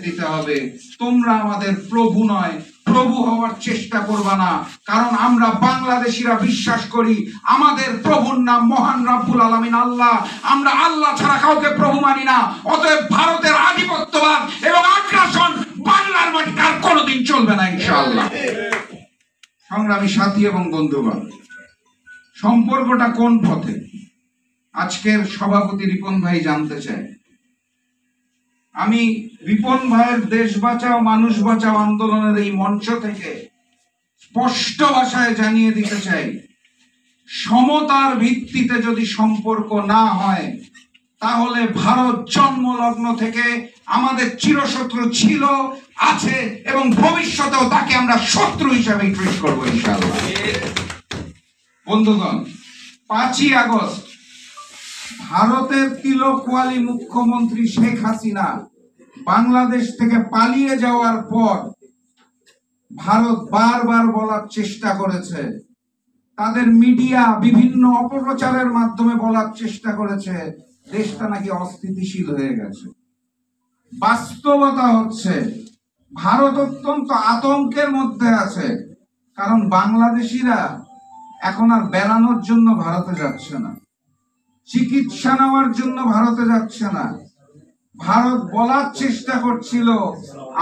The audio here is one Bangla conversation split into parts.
দিতে হবে। তোমরা আমাদের প্রভু নয়, প্রভু হওয়ার চেষ্টা করবা না, কারণ আমরা বাংলাদেশিরা বিশ্বাস করি আমাদের প্রভুর নাম মহান রব্বুল আলামিন আল্লাহ। আমরা আল্লাহ ছাড়া কাউকে প্রভু মানি না। অতএব ভারতের আধিপত্যবাদ এবং আগ্রাসন বাংলার মাটিতে আর কোনোদিন চলবে না ইনশাআল্লাহ। সংগ্রামী সাথী এবং বন্ধুগণ, সম্পর্কটা কোন পথে আজকের সভাপতি রিপন ভাই জানতে চায়। আমি রিপন ভাইয়ের দেশ বাঁচাও মানুষ বাঁচাও আন্দোলনের এই মঞ্চ থেকে স্পষ্ট ভাষায় জানিয়ে দিতে চাই, সমতার ভিত্তিতে যদি সম্পর্ক না হয় তাহলে ভারত জন্মলগ্ন থেকে আমাদের চিরশত্রু ছিল, আছে এবং ভবিষ্যতেও তাকে আমরা শত্রু হিসাবে ট্রিট করবো ইনশাআল্লাহ। বন্ধুগণ, 5ই আগস্ট ভারতের তিলকওয়ালী মুখ্যমন্ত্রী শেখ হাসিনা বাংলাদেশ থেকে পালিয়ে যাওয়ার পর ভারত বারবার বলার চেষ্টা করেছে, তাদের মিডিয়া বিভিন্ন অপপ্রচারের মাধ্যমে বলার চেষ্টা করেছে দেশটা নাকি অস্থিতিশীল হয়ে গেছে। বাস্তবতা হচ্ছে ভারত অত্যন্ত আতঙ্কের মধ্যে আছে, কারণ বাংলাদেশিরা এখন আর বেড়ানোর জন্য ভারতে যাচ্ছে না, চিকিৎসা নেওয়ার জন্য ভারতে যাচ্ছে না। ভারত বলার চেষ্টা করছিল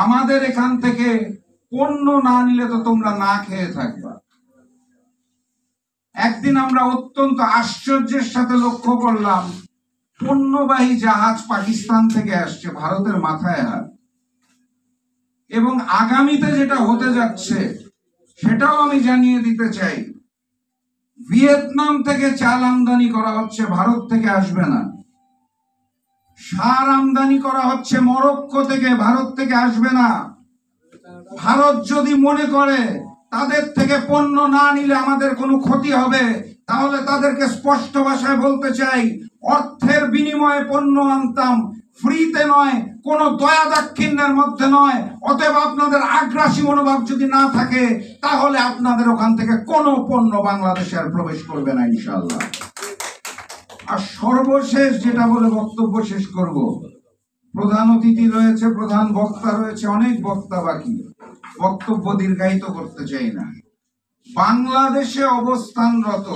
আমাদের এখান থেকে পণ্য না নিলে তো তোমরা না খেয়ে থাকবা। একদিন আমরা অত্যন্ত আশ্চর্যের সাথে লক্ষ্য করলাম পণ্যবাহী জাহাজ পাকিস্তান থেকে আসছে, ভারতের মাথায় হাত। এবং আগামীতে যেটা হতে যাচ্ছে সেটাও আমি জানিয়ে দিতে চাই, ভিয়েতনাম থেকে চাল আমদানি করা হচ্ছে, ভারত থেকে আসবে না। সার আমদানি করা হচ্ছে মরক্কো থেকে, ভারত থেকে আসবে না। ভারত যদি মনে করে তাদের থেকে পণ্য না নিলে আমাদের কোনো ক্ষতি হবে, তাহলে তাদেরকে স্পষ্ট ভাষায় বলতে চাই, অর্থের বিনিময়ে পণ্য আনতাম, ফ্রিতে নয়, কোনো দয়া দাক্ষিণ্যের মধ্যে নয়। অতএব আপনাদের আগ্রাসী মনোভাব যদি না থাকে তাহলে আপনাদের ওখান থেকে কোনো পণ্য বাংলাদেশে আর প্রবেশ করবে না ইনশাআল্লাহ। আর সর্বশেষ যেটা বলে বক্তব্য শেষ করব, প্রধান অতিথি রয়েছে, প্রধান বক্তা রয়েছে, অনেক বক্তা বাকি, বক্তব্য দীর্ঘায়িত করতে চাই না। বাংলাদেশে অবস্থানরত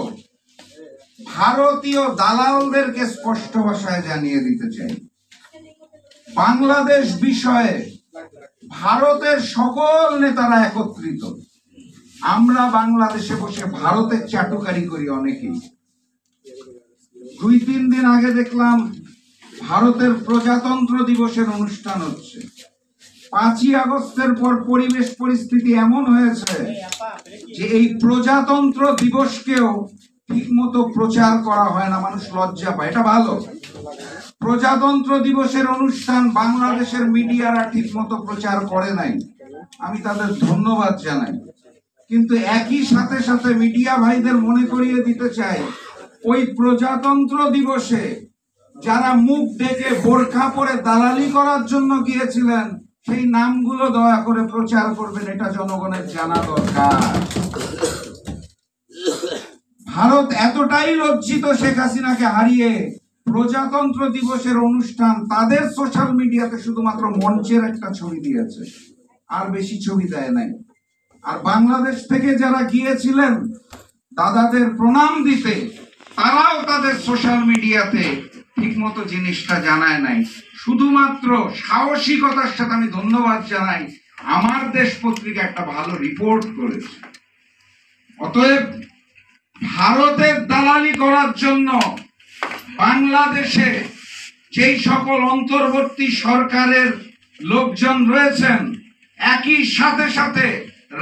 ভারতীয় দালালদেরকে স্পষ্ট ভাষায় জানিয়ে দিতে চাই, বাংলাদেশ বিষয়ে ভারতের সকল নেতারা একত্রিত। আমরা বাংলাদেশে বসে ভারতের চাটুকারি করি অনেকেই। 2-3 দিন আগে দেখলাম ভারতের প্রজাতন্ত্র দিবসের অনুষ্ঠান হচ্ছে। 5ই আগস্টের পর পরিবেশ পরিস্থিতি এমন হয়েছে যে এই প্রজাতন্ত্র দিবসকেও ঠিক মতো প্রচার করা হয় না, মানুষ লজ্জা পায়। এটা ভালো, প্রজাতন্ত্র দিবসের অনুষ্ঠান বাংলাদেশের মিডিয়ারা ঠিক মতো প্রচার করে নাই, আমি তাদের ধন্যবাদ জানাই। কিন্তু একই সাথে সাথে মিডিয়া ভাইদের মনে করিয়ে দিতে চাই, ওই প্রজাতন্ত্র দিবসে যারা মুখ ঢেকে বোরখা পরে দালালি করার জন্য গিয়েছিলেন সেই নামগুলো দয়া করে প্রচার করবেন, এটা জনগণের জানা দরকার। ভারত এতটাই লজ্জিত শেখ হাসিনাকে হারিয়ে প্রজাতন্ত্র দিবসের অনুষ্ঠান তাদের সোশ্যাল মিডিয়াতে শুধুমাত্র মঞ্চের একটা ছবি দিয়েছে, আর বেশি ছবি দেয় নাই। আর বাংলাদেশ থেকে যারা গিয়েছিলেন দাদাদের প্রণাম দিতে, তারাও তাদের সোশ্যাল মিডিয়াতে ঠিক মতো জিনিসটা জানায় নাই। শুধুমাত্র সাহসিকতার সাথে আমি ধন্যবাদ জানাই, আমার দেশ পত্রিকা একটা ভালো রিপোর্ট করেছে। অতএব ভারতের দালালি করার জন্য বাংলাদেশে যেই সকল অন্তর্বর্তী সরকারের লোকজন রয়েছেন, একই সাথে সাথে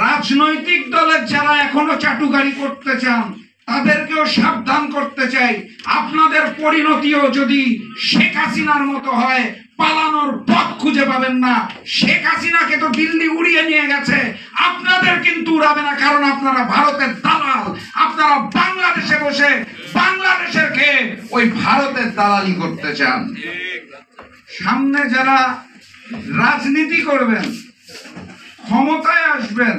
রাজনৈতিক দলের যারা এখনো চাটুকারি করতে চান তাদেরকেও সাবধান করতে চাই, আপনাদের পরিণতিও যদি শেখ হাসিনার মতো হয় পালানোর পথ খুঁজে পাবেন না। শেখ হাসিনাকে তো দিল্লি উড়িয়ে নিয়ে গেছে, আপনাদের কিন্তু উড়াবে না, কারণ আপনারা ভারতের দালাল। আপনারা বাংলাদেশে বসে বাংলাদেশের খেয়ে ওই ভারতের দালালি করতে চান। সামনে যারা রাজনীতি করবেন, ক্ষমতায় আসবেন,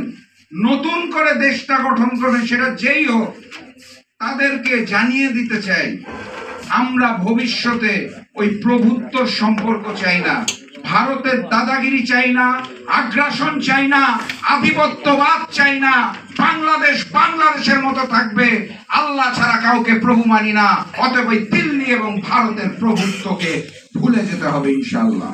নতুন করে দেশটা গঠন করবেন, সেটা যেই হোক, তাদেরকে জানিয়ে দিতে চাই আমরা ভবিষ্যতে ওই প্রভুত্ব সম্পর্ক চাই না, ভারতের দাদাগিরি চাই না, আগ্রাসন চাই না, আধিপত্যবাদ চাই না। বাংলাদেশ বাংলাদেশের মতো থাকবে। আল্লাহ ছাড়া কাউকে প্রভু মানি না। অতএব দিল্লি এবং ভারতের প্রভুত্বকে ভুলে যেতে হবে ইনশাআল্লাহ।